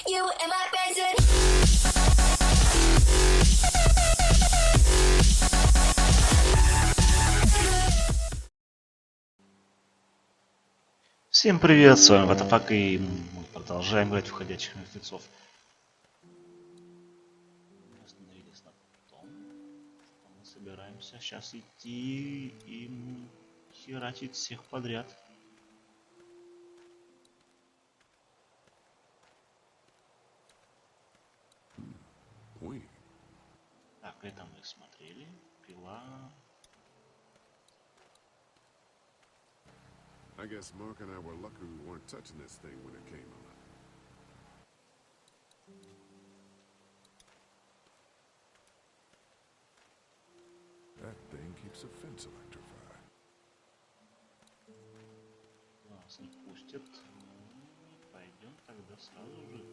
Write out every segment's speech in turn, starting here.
You and my best. Всем привет, с вами Ватафак, и мы продолжаем играть в ходячих мертвецов. Мы остановились на том, что мы собираемся сейчас идти и херачить всех подряд. Ой. Так, это мы смотрели. Пила. I guess Mark and I were lucky we weren't touching this thing when it came on. That thing keeps a fence electrified. Нас не пустят. Пойдем тогда сразу же.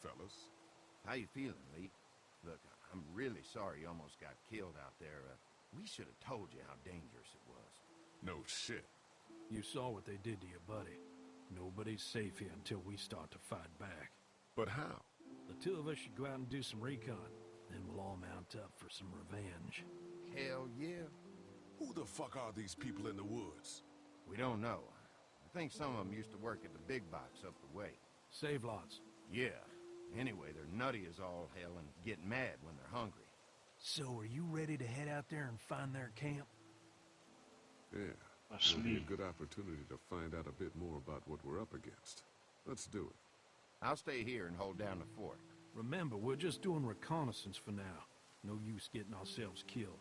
Fellas, How you feeling, Lee? Look, I'm really sorry you almost got killed out there. We should have told you how dangerous it was. no shit. You saw what they did to your buddy. Nobody's safe here until we start to fight back. But how? The two of us should go out and do some recon. Then we'll all mount up for some revenge. Hell yeah. Who the fuck are these people in the woods? We don't know. I think some of them used to work at the big box up the way. Save lots. Yeah. Anyway, they're nutty as all hell and get mad when they're hungry. So are you ready to head out there and find their camp? Yeah. It'll be Пошли. a good opportunity to find out a bit more about what we're up against. Let's do it. I'll stay here and hold down the fort. Remember, we're just doing reconnaissance for now. No use getting ourselves killed.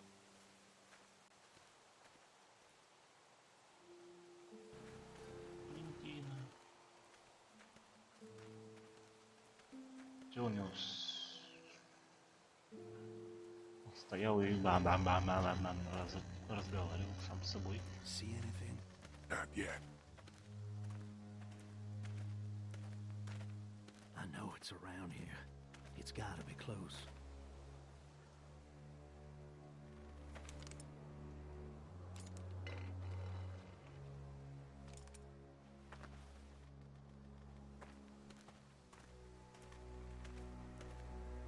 Валентина. Что у него? Стоял и разговаривал сам с собой. See anything? Not yet. I know it's around here. It's gotta be close.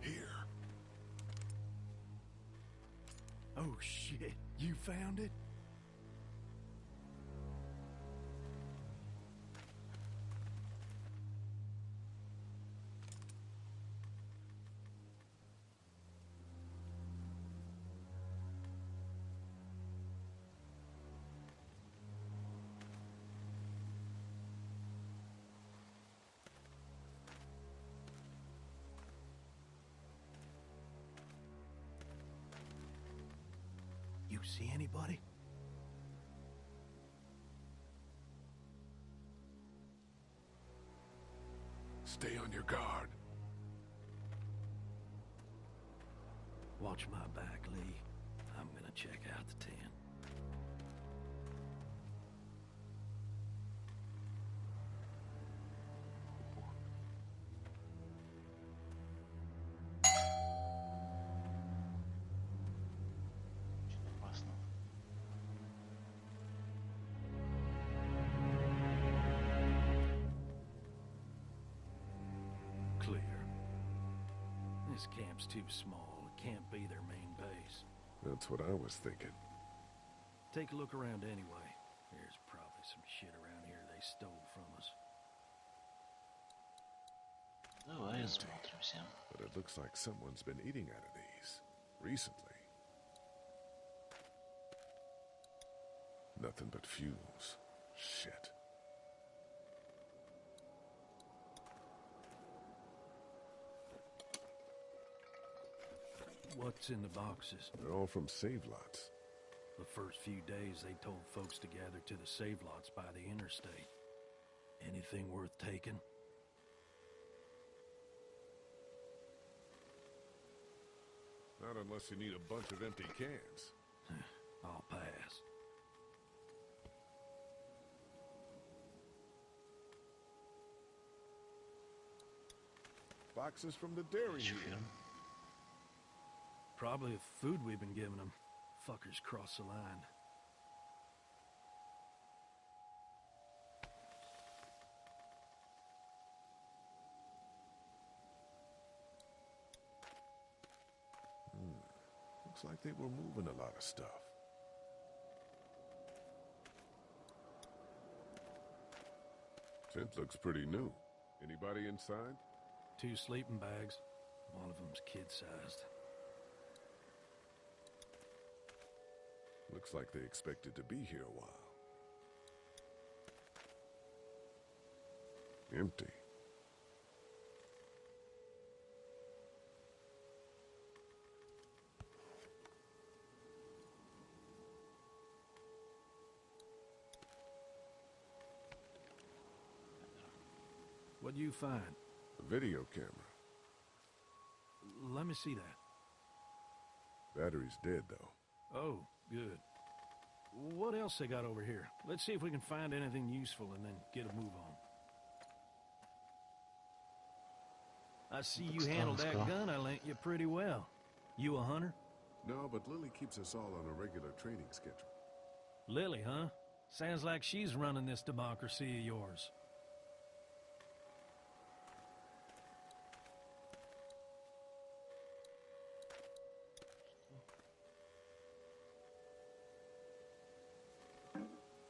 Here. Oh shit, you found it? You see anybody? Stay on your guard. Watch my back, Lee. I'm gonna check out the tent. Очень опасно. Clear. This camp's too small. It can't be their main base. That's what I was thinking. Take a look around anyway. There's probably some shit around here they stole from us. Давай осмотримся. But it looks like someone's been eating out of these recently. Nothing but fumes. Shit. What's in the boxes? They're all from save lots. The first few days they told folks to gather to the save lots by the interstate. Anything worth taking? Not unless you need a bunch of empty cans. I'll pass. Boxes from the dairy Чё, here. Probably the food we've been giving them. fuckers cross the line. Looks like they were moving a lot of stuff. Tent looks pretty new. Anybody inside? 2 sleeping bags. One of them's kid-sized. Looks like they expected to be here a while. Empty. What'd you find? A video camera. Let me see that. Battery's dead, though. Oh, good. What else they got over here? Let's see if we can find anything useful and then get a move on. I see you handled that gun I lent you pretty well. You a hunter? No, but Lily keeps us all on a regular training schedule. Lily, huh? Sounds like she's running this democracy of yours.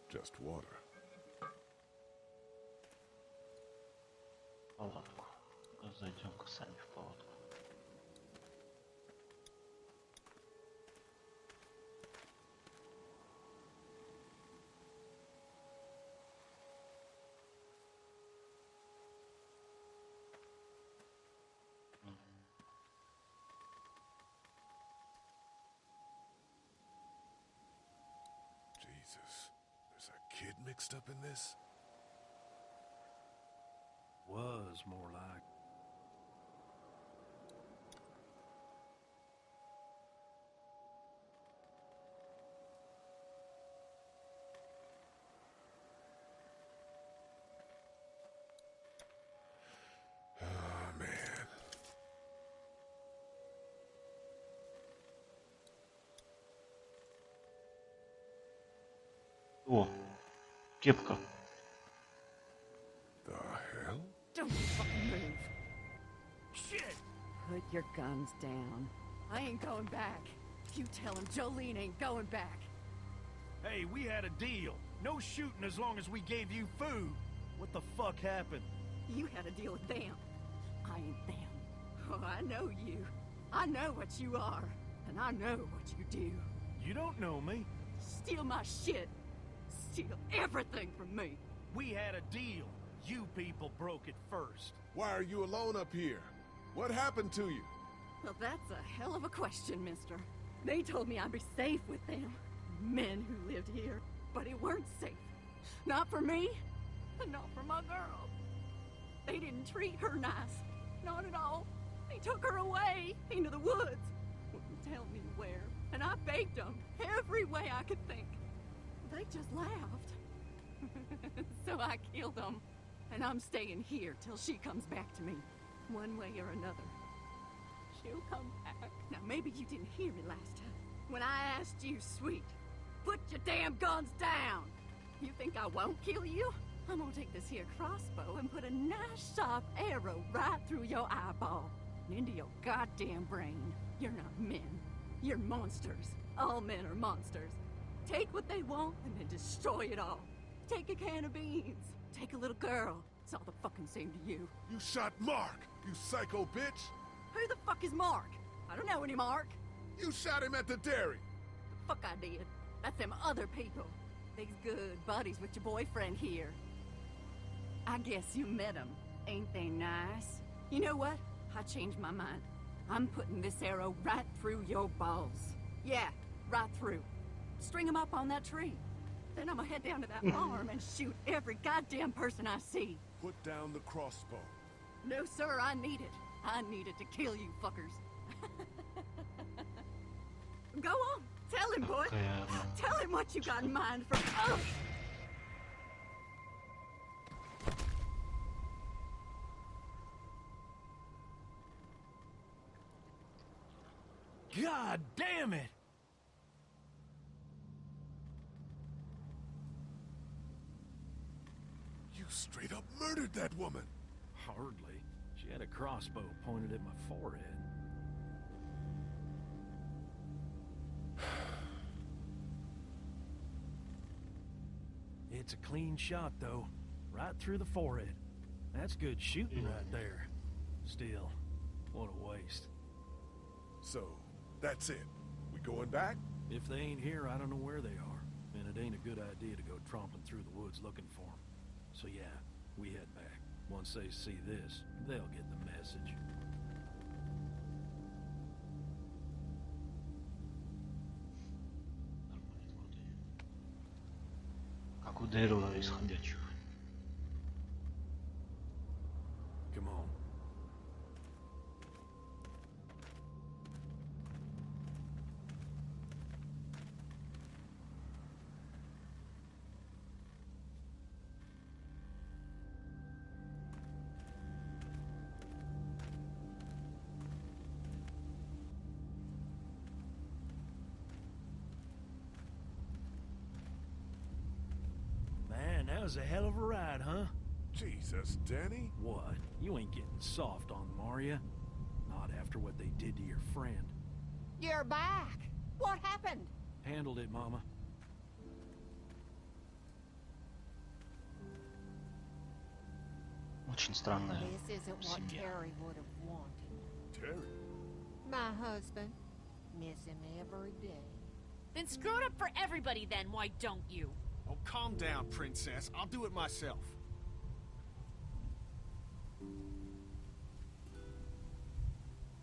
Just water. Палатку. Зайдем-ка сами в палатку. Jesus. There's a kid mixed up in this? Was more like. Oh, man. О, кепка. The hell? Don't fucking move. Shit! Put your guns down. I ain't going back. You tell him Jolene ain't going back. Hey, we had a deal. No shooting as long as we gave you food. What the fuck happened? You had a deal with them. I ain't them. Oh, I know you. I know what you are. And I know what you do. You don't know me. Steal my shit. Steal everything from me. We had a deal. You people broke it first. Why are you alone up here? What happened to you? Well, that's a hell of a question, mister. They told me I'd be safe with them. Men who lived here. But it weren't safe. Not for me. And not for my girl. They didn't treat her nice. Not at all. They took her away into the woods. Wouldn't tell me where. And I begged them every way I could think. They just laughed. So I killed them. And I'm staying here till she comes back to me. One way or another. She'll come back. Now, maybe you didn't hear me last time. When I asked you, sweet, put your damn guns down. You think I won't kill you? I'm gonna take this here crossbow and put a nice sharp arrow right through your eyeball and into your goddamn brain. You're not men. You're monsters. All men are monsters. Take what they want and then destroy it all. Take a can of beans. Take a little girl. It's all the fucking same to you. You shot Mark, you psycho bitch! Who the fuck is Mark? I don't know any Mark. You shot him at the dairy! The fuck I did. That's them other people. They's good buddies with your boyfriend here. I guess you met them. Ain't they nice? You know what? I changed my mind. I'm putting this arrow right through your balls. Yeah, right through. String them up on that tree. Then I'm gonna head down to that farm and shoot every goddamn person I see. Put down the crossbow. No, sir, I need it. I need it to kill you fuckers. Go on. Tell him, boy. Tell him what you got in mind for... Oh! God damn it! straight up murdered that woman. Hardly. She had a crossbow pointed at my forehead. It's a clean shot, though. Right through the forehead. That's good shooting right there. Still, what a waste. So, that's it. We going back? If they ain't here, I don't know where they are. And it ain't a good idea to go tromping through the woods looking for them. So yeah, we head back. Once they see this, they'll get the message. Как у дерева исходящих. Come on. Man, that was a hell of a ride, huh? Jesus, Danny. What? You ain't getting soft on them, are ya? Not after what they did to your friend. You're back. What happened? Handled it, Mama. Очень странная This isn't what семья. Terry would have wanted. Terry. My husband. Miss him every day. Then screw it up for everybody then, why don't you? Oh, calm down, princess. I'll do it myself.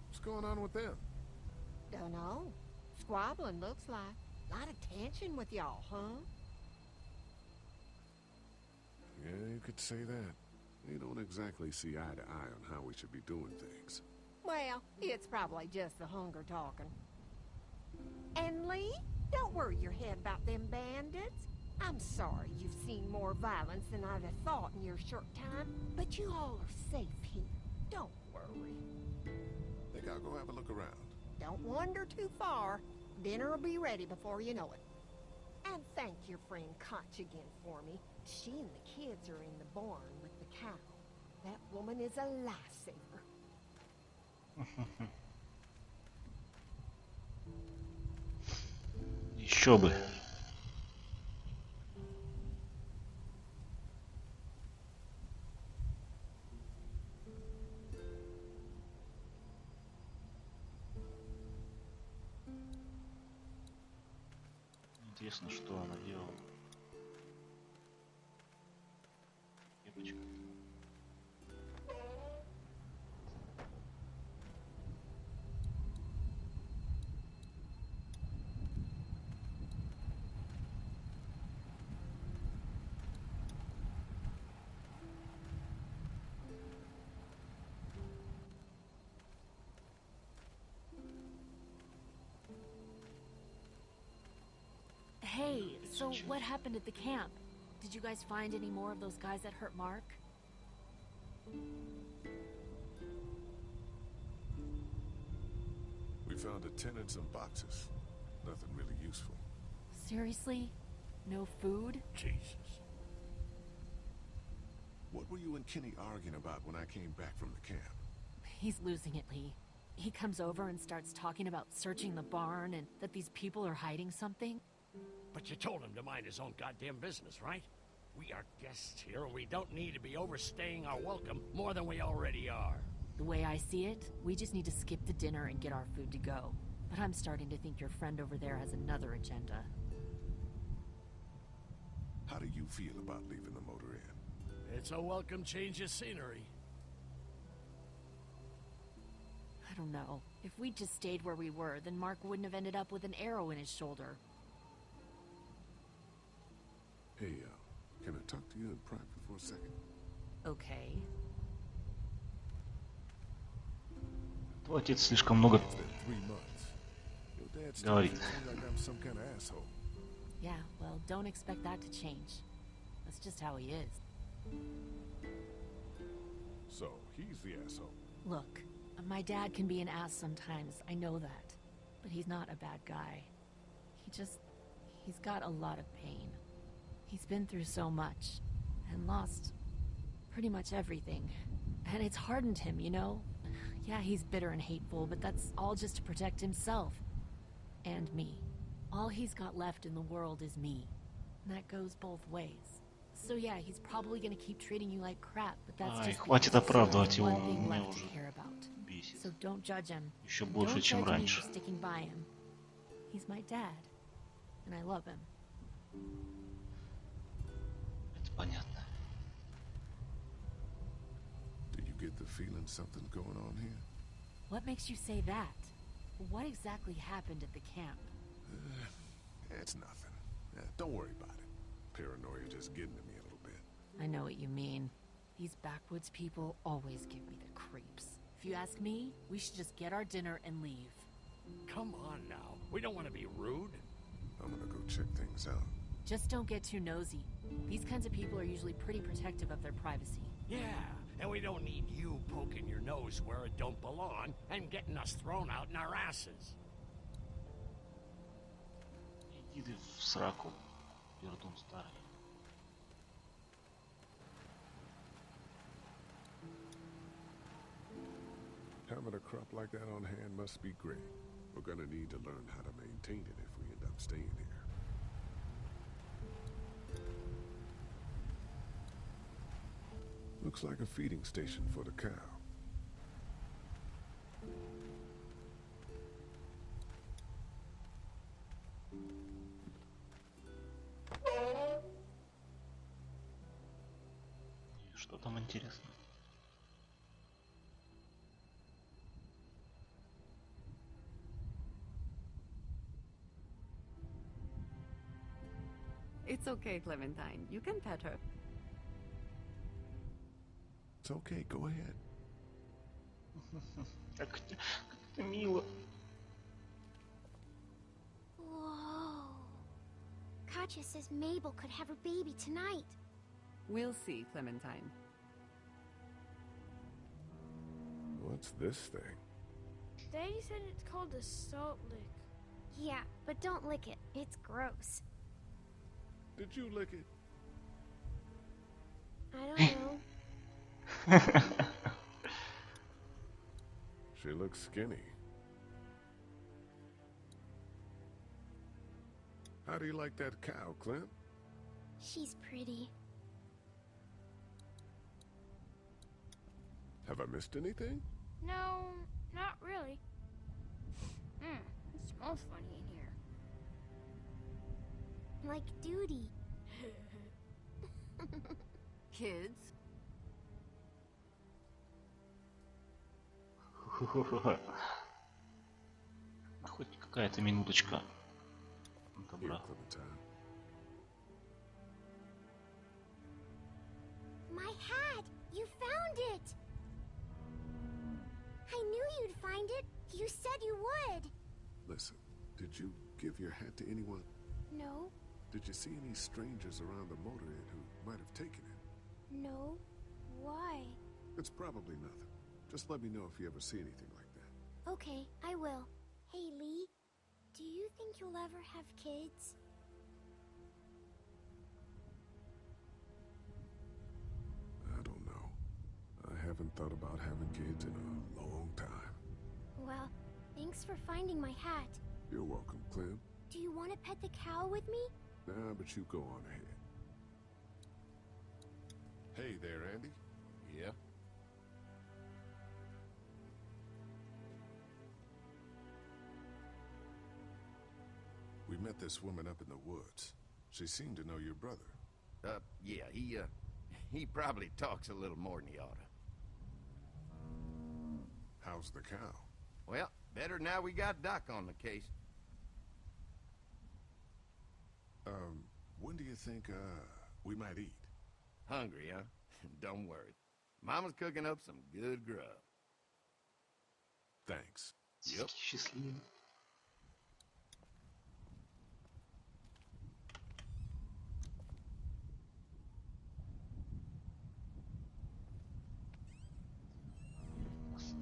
What's going on with them? Dunno. Squabbling looks like. Lot of tension with y'all, huh? Yeah, you could say that. They don't exactly see eye to eye on how we should be doing things. Well, it's probably just the hunger talking. And Lee, don't worry your head about them bandits. I'm sorry you've seen more violence than I'd have thought in your short time, but you all are safe here. Don't worry. Think I'll go have a look around. Don't wander too far. Dinner will be ready before you know it. And thank your friend Koch again for me. She and the kids are in the barn with the cow. That woman is a lifesaver. Еще бы. Интересно, что она делала. Кепочка. Hey, so what happened at the camp? Did you guys find any more of those guys that hurt Mark? We found a tent and some boxes. Nothing really useful. Seriously? No food? Jesus. What were you and Kenny arguing about when I came back from the camp? He's losing it, Lee. He comes over and starts talking about searching the barn and that these people are hiding something. But you told him to mind his own goddamn business, right? We are guests here, and we don't need to be overstaying our welcome more than we already are. The way I see it, we just need to skip the dinner and get our food to go. But I'm starting to think your friend over there has another agenda. How do you feel about leaving the motor inn? It's a welcome change of scenery. I don't know. If we'd just stayed where we were, then Mark wouldn't have ended up with an arrow in his shoulder. Hey, can I talk to you in private for a second? Okay. Твой отец слишком много It's been 3 months. Your dad's говорит. telling me like I'm some kind of asshole. Yeah, well, don't expect that to change. That's just how he is. So, he's the asshole. Look, my dad can be an ass sometimes, I know that. But he's not a bad guy. He's got a lot of pain. He's been through so much, and lost Pretty much everything. And it's hardened him, you know? Yeah, he's bitter and hateful, but that's all just to protect himself. And me. All he's got left in the world is me. And that goes both ways. So yeah, he's probably gonna keep treating you like crap, but that's Ай, just хватит because оправдывать there's его, one он thing меня left to уже care about. бесит. So don't judge him. Еще больше, Don't чем judge me раньше. for sticking by him. He's my dad. And I love him. Это понятно. Do you get the feeling something's going on here? What makes you say that? What exactly happened at the camp? It's nothing. Don't worry about it. Paranoia just getting to me a little bit. I know what you mean. These backwoods people always give me the creeps. If you ask me, we should just get our dinner and leave. Come on now. We don't want to be rude. I'm gonna go check things out. Just don't get too nosy. These kinds of people are usually pretty protective of their privacy. Yeah, and we don't need you poking your nose where it don't belong and getting us thrown out in our asses. Иди ты в сраку, пердун старый. Having a crop like that on hand must be great. We're gonna need to learn how to maintain it if we end up staying here. Looks like a feeding station for the cow. И что там интересно? It's okay, Clementine. You can pet her. It's okay, go ahead. Как это мило. Whoa. Katya says Mabel could have her baby tonight. We'll see, Clementine. What's this thing? Daddy said it's called a salt lick. Yeah, but don't lick it. It's gross. Did you lick it? I don't know. She looks skinny. How do you like that cow, Clint? She's pretty. Have I missed anything? No, not really. It smells funny in here. Like duty. Kids? Хоть какая-то минуточка Here, добра. Clementine. My hat! You found it! I knew you'd find it. You said you would. Listen, did you give your hat to anyone? No, Did you see any strangers around the motor inn who might have taken it? no. Why? It's probably nothing. Just let me know if you ever see anything like that. Okay, I will. Hey, Lee. Do you think you'll ever have kids? I don't know. I haven't thought about having kids in a long time. Well, thanks for finding my hat. You're welcome, Clem. Do you want to pet the cow with me? Nah, but you go on ahead. Hey there, Andy. Yeah? We met this woman up in the woods. She seemed to know your brother. Yeah, he probably talks a little more than he oughta. How's the cow? Well, better now we got Doc on the case. When do you think, we might eat? Hungry, huh? Don't worry. Mama's cooking up some good grub. Thanks. Yep. Счастливый.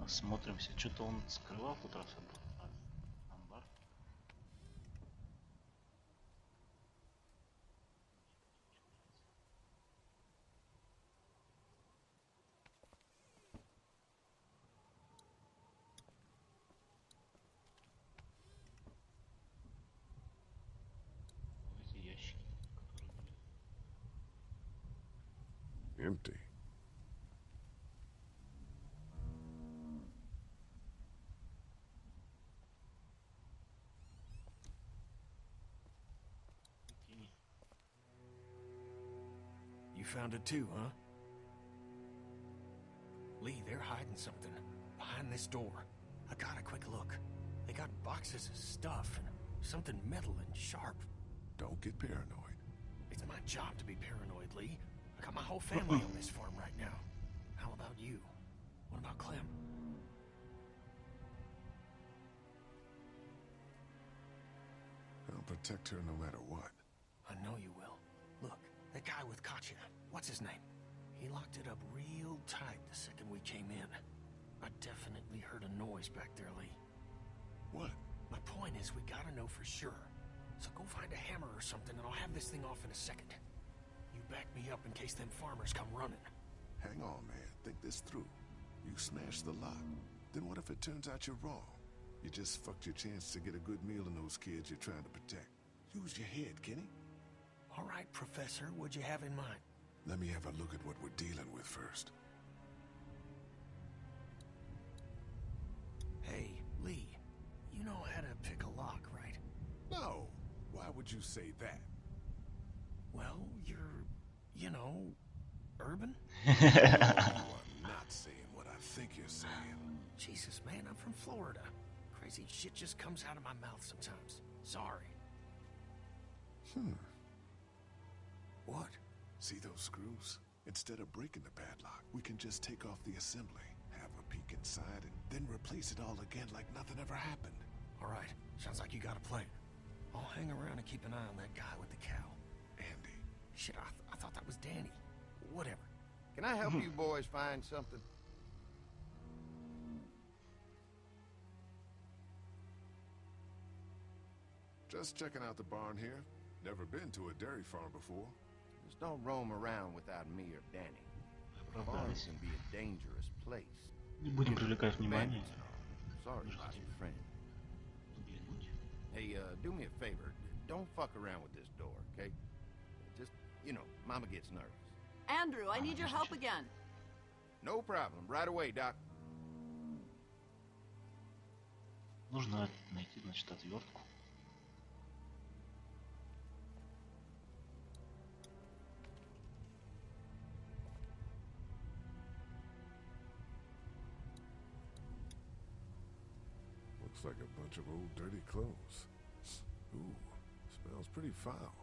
Осмотримся. Что-то он скрывал в тот раз амбар. Empty. You found it too, huh? Lee, they're hiding something behind this door. I got a quick look. They got boxes of stuff and something metal and sharp. Don't get paranoid. It's my job to be paranoid, Lee. I got my whole family on this farm right now. How about you? What about Clem? I'll protect her no matter what. I know you will. Look, that guy with Katya, what's his name? He locked it up real tight the second we came in. I definitely heard a noise back there, Lee. What? My point is, we gotta know for sure. So go find a hammer or something, and I'll have this thing off in a second. You back me up in case them farmers come running. Hang on, man. Think this through. You smashed the lock. Then what if it turns out you're wrong? You just fucked your chance to get a good meal in those kids you're trying to protect. Use your head, Kenny. All right, Professor, what'd you have in mind? Let me have a look at what we're dealing with first. Hey, Lee, you know how to pick a lock, right? No. Why would you say that? Well, you're, you know, urban? You are not saying what I think you're saying. Jesus, man, I'm from Florida. Crazy shit just comes out of my mouth sometimes. Sorry. What? See those screws? Instead of breaking the padlock, we can just take off the assembly, have a peek inside, and then replace it all again like nothing ever happened. All right, sounds like you got a plan. I'll hang around and keep an eye on that guy with the cow. Andy. Shit, I thought that was Danny. Whatever. Can I help you boys find something? Just checking out the barn here. Never been to a dairy farm before. Just don't roam around without me or Danny. The farm can be a dangerous place. Не будем привлекать внимание. Sorry about your friend. Hey, do me a favor. Don't fuck around with this door, okay? Just, you know, Mama gets nervous. Andrew, I need your help again. No problem. Right away, Doc. Нужно найти, значит, отвертку. Looks like a bunch of old dirty clothes. Ooh, smells pretty foul.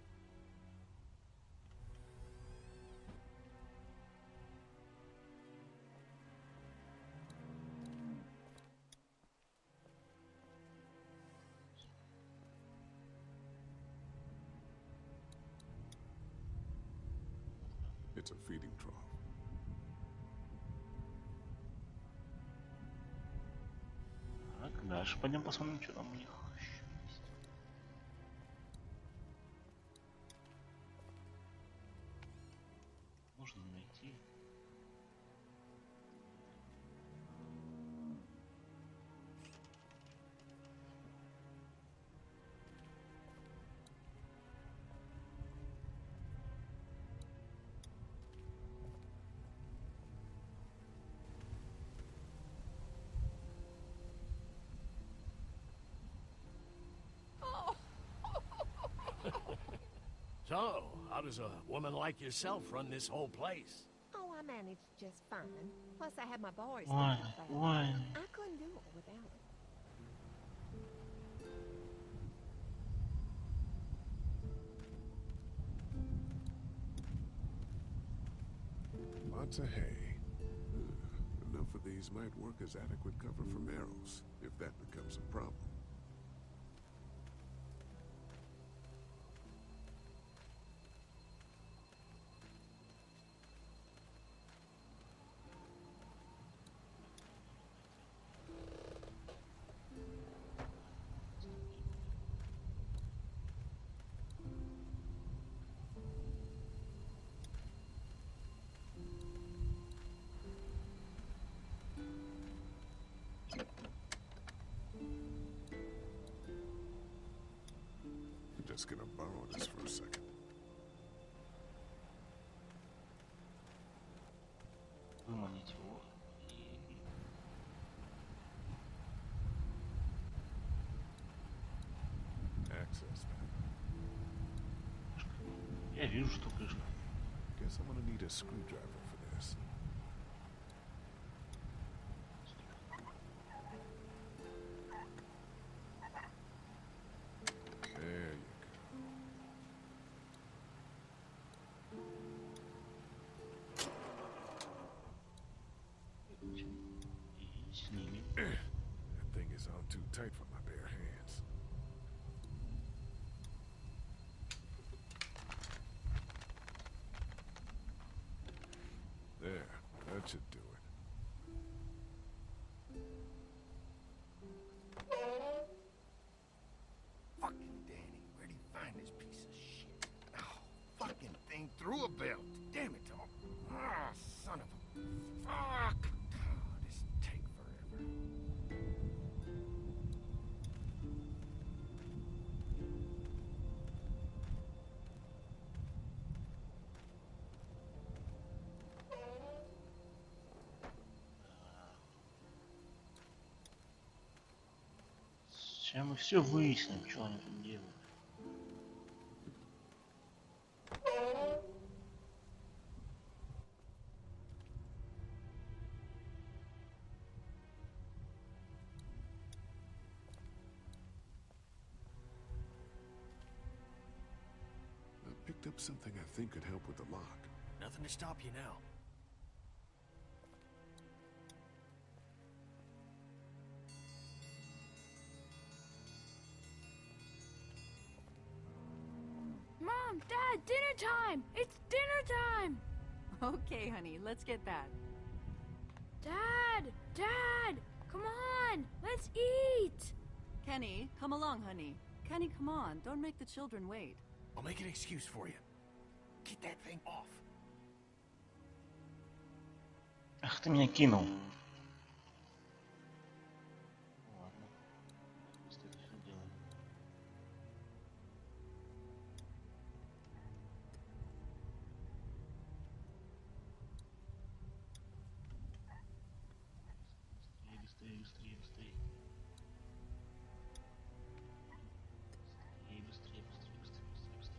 It's a feeding trough. Так, дальше пойдем посмотрим, что там у них еще есть. Нужно найти. So, how does a woman like yourself run this whole place? Oh, I managed just fine. Plus, I had my boys. Why? Why? I couldn't do it without it. Lots of hay. Enough of these might work as adequate cover from arrows, if that becomes a problem. Just gonna borrow this for a second. выманить его. Я вижу, что крышка. Guess I'm gonna need a screwdriver for this. There you И сними. go. That thing is on too tight for my bare hands. There, that should do it. Fucking Danny, where'd he find this piece of shit? Oh, fucking thing through a belt. Damn it, Tom. Ah, son of a... Fuck! Oh, this take forever. Сейчас мы все выясним, что они тут делают. I picked up something I think could help with the lock. Nothing to stop you now. Mom, Dad, dinner time! It's dinner time! Okay, honey, let's get that. Dad! Dad! Come on! Let's eat! Kenny, come along, honey. Kenny, come on. Don't make the children wait. I'll make an excuse for you. Get that thing off. Ах, ты меня кинул. Ладно. Быстро это всё делаем. Быстрее, быстрее, быстрее, быстрее. Быстрее, быстрее, быстрее, быстрее, быстрее, быстрее.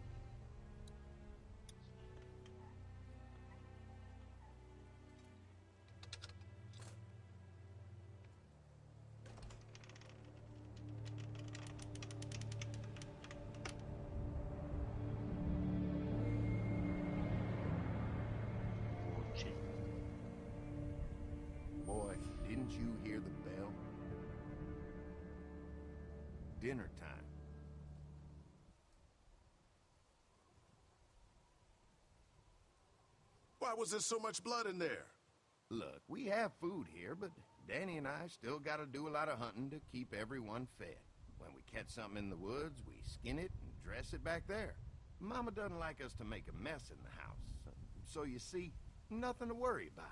Очень. Boy, didn't you hear the bell? Dinner time. Why was there so much blood in there? Look, we have food here, but Danny and I still gotta do a lot of hunting to keep everyone fed. When we catch something in the woods, we skin it and dress it back there. Mama doesn't like us to make a mess in the house. So you see, nothing to worry about.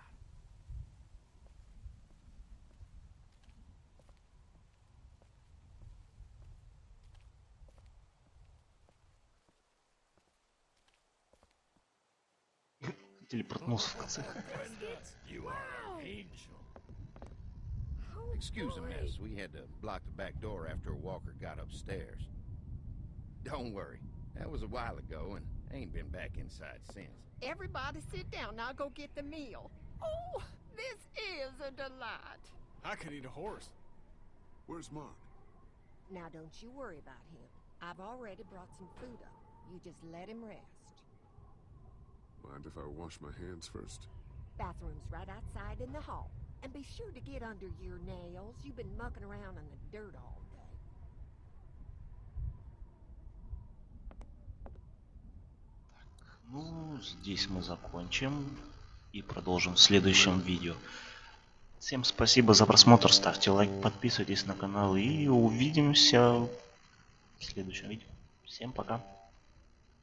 Телепортнулся в конце. You are an angel. Excuse the mess. We had to block the back door after Walker got upstairs. Don't worry. That was a while ago, and ain't been back inside since. Everybody sit down. I'll go get the meal. Oh, this is a delight. I could eat a horse. Where's Mark? Now, don't you worry about him. I've already brought some food up. You just let him rest. Mind if I wash my hands first? Bathroom's right outside in the hall. And be sure to get under your nails. You've been mucking around in the dirt all day. Ну, здесь мы закончим и продолжим в следующем видео. Всем спасибо за просмотр, ставьте лайк, подписывайтесь на канал и увидимся в следующем видео. Всем пока.